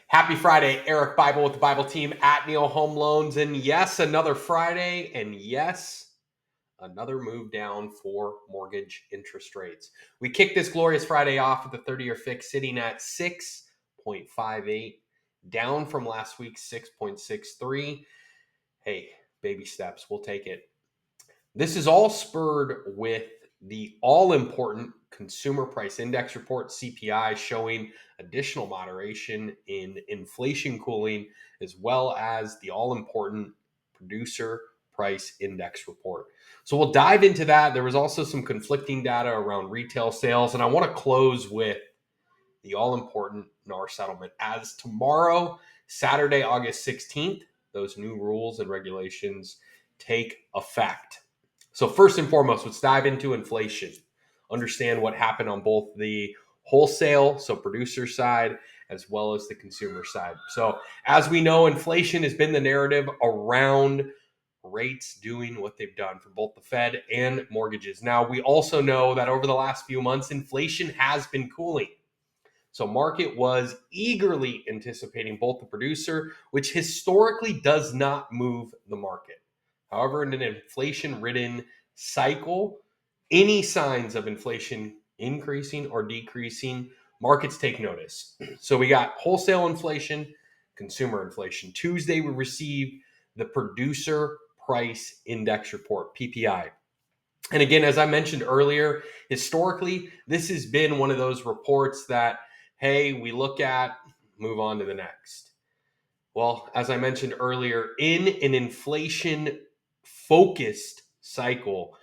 Happy Friday, Eric Bible with the Bible team at Neil Home Loans. And yes, another Friday. And yes, another move down for mortgage interest rates. We kicked this glorious Friday off with the 30-year fix sitting at 6.58, down from last week's 6.63. Hey, baby steps, we'll take it. This is all spurred with the all-important Consumer Price Index report, CPI, showing additional moderation in inflation cooling, as well as the all-important Producer Price Index report. So we'll dive into that. There was also some conflicting data around retail sales, and I want to close with the all-important NAR settlement, as tomorrow, Saturday, August 16th, those new rules and regulations take effect. So first and foremost, let's dive into inflation. Understand what happened on both the wholesale, so producer side, as well as the consumer side. So as we know, inflation has been the narrative around rates doing what they've done for both the Fed and mortgages. Now, we also know that over the last few months, inflation has been cooling. So market was eagerly anticipating both the producer, which historically does not move the market. However, in an inflation-ridden cycle, any signs of inflation increasing or decreasing, markets take notice. So we got wholesale inflation, consumer inflation. Tuesday, we received the Producer Price Index report, PPI. And again, as I mentioned earlier, historically, this has been one of those reports that, hey, we look at, move on to the next. Well, as I mentioned earlier, in an inflation-focused cycle,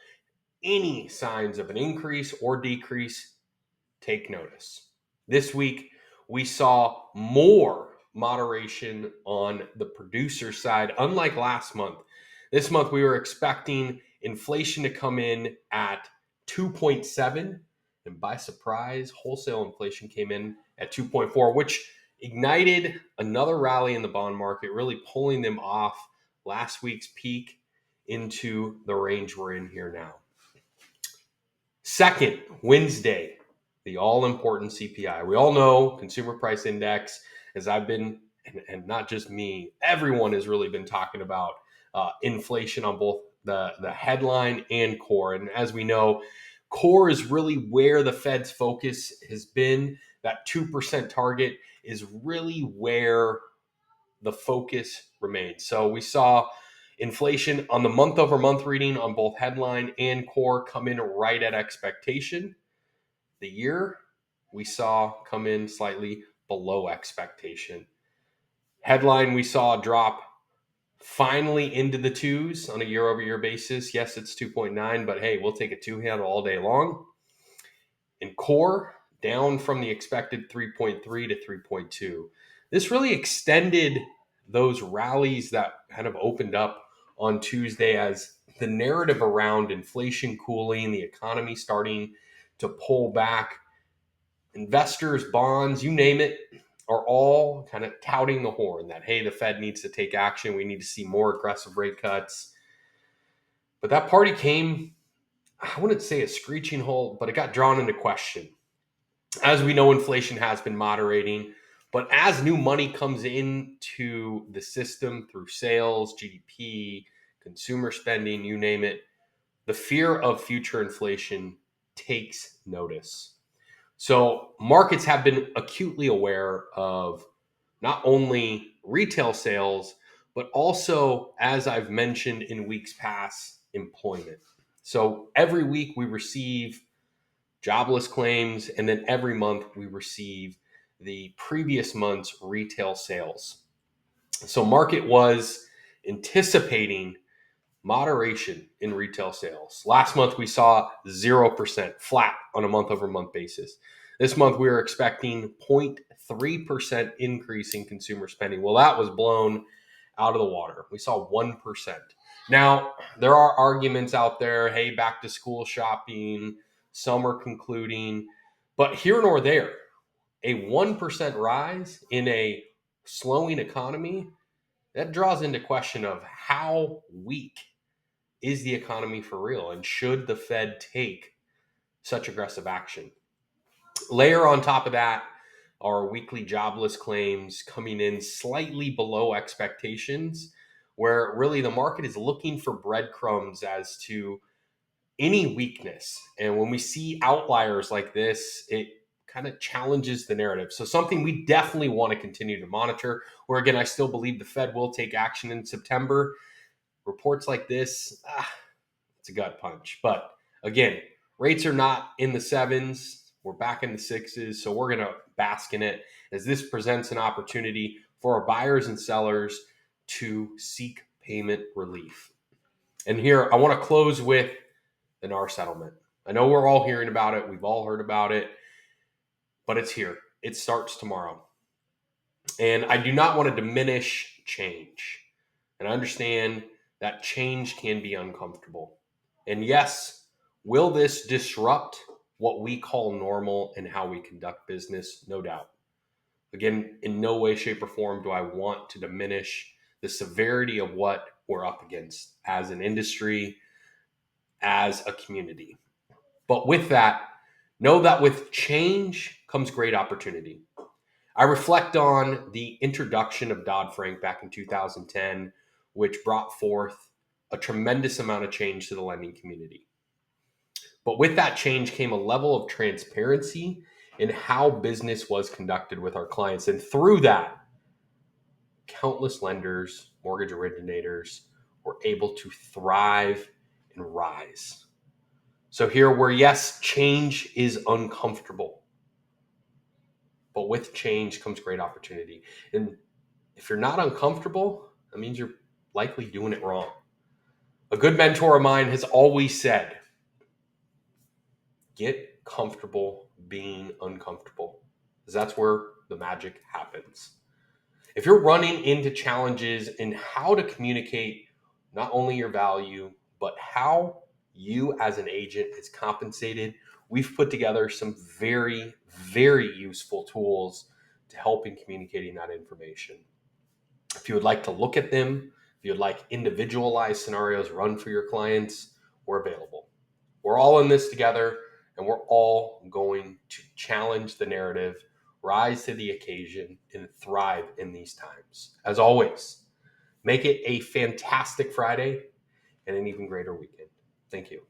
any signs of an increase or decrease, take notice. This week, we saw more moderation on the producer side, unlike last month. This month, we were expecting inflation to come in at 2.7, and by surprise, wholesale inflation came in at 2.4, which ignited another rally in the bond market, really pulling them off last week's peak into the range we're in here now. Second, Wednesday, the all-important CPI. We all know Consumer Price Index, as I've been, and not just me, everyone has really been talking about inflation on both the headline and core. And as we know, core is really where the Fed's focus has been. That 2% target is really where the focus remains. So we saw inflation on the month-over-month reading on both headline and core come in right at expectation. The year we saw come in slightly below expectation. Headline we saw drop finally into the twos on a year-over-year basis. Yes, it's 2.9, but hey, we'll take a two-handle all day long. And core down from the expected 3.3 to 3.2. This really extended those rallies that kind of opened up on Tuesday as the narrative around inflation cooling, the economy starting to pull back, investors, bonds, you name it, are all kind of touting the horn that, hey, the Fed needs to take action. We need to see more aggressive rate cuts. But that party came, I wouldn't say a screeching halt, but it got drawn into question. As we know, inflation has been moderating, but as new money comes into the system through sales, GDP, consumer spending, you name it, the fear of future inflation takes notice. So markets have been acutely aware of not only retail sales, but also, as I've mentioned in weeks past, employment. So every week we receive jobless claims, and then every month we receive the previous month's retail sales. So market was anticipating moderation in retail sales. Last month we saw 0% flat on a month-over-month basis. This month we were expecting 0.3% increase in consumer spending. Well, that was blown out of the water. We saw 1%. Now, there are arguments out there, hey, back to school shopping, summer concluding, but here nor there, a 1% rise in a slowing economy, that draws into question of how weak is the economy for real, and should the Fed take such aggressive action? Layer on top of that our weekly jobless claims coming in slightly below expectations, where really the market is looking for breadcrumbs as to any weakness. And when we see outliers like this, it kind of challenges the narrative. So something we definitely want to continue to monitor, where again, I still believe the Fed will take action in September. Reports like this, it's a gut punch. But again, rates are not in the sevens. We're back in the sixes. So we're going to bask in it as this presents an opportunity for our buyers and sellers to seek payment relief. And here, I want to close with the NAR settlement. I know we're all hearing about it. We've all heard about it, but it's here. It starts tomorrow. And I do not want to diminish change. And I understand that change can be uncomfortable. And yes, will this disrupt what we call normal and how we conduct business? No doubt. Again, in no way, shape, or form do I want to diminish the severity of what we're up against as an industry, as a community. But with that, know that with change comes great opportunity. I reflect on the introduction of Dodd-Frank back in 2010, which brought forth a tremendous amount of change to the lending community. But with that change came a level of transparency in how business was conducted with our clients. And through that, countless lenders, mortgage originators were able to thrive and rise. So here where, yes, change is uncomfortable, but with change comes great opportunity. And if you're not uncomfortable, that means you're likely doing it wrong. A good mentor of mine has always said, get comfortable being uncomfortable, because that's where the magic happens. If you're running into challenges in how to communicate not only your value, but how you as an agent is compensated, we've put together some very, very useful tools to help in communicating that information. If you would like to look at them, if you would like individualized scenarios run for your clients, we're available. We're all in this together, and we're all going to challenge the narrative, rise to the occasion, and thrive in these times. As always, make it a fantastic Friday and an even greater weekend. Thank you.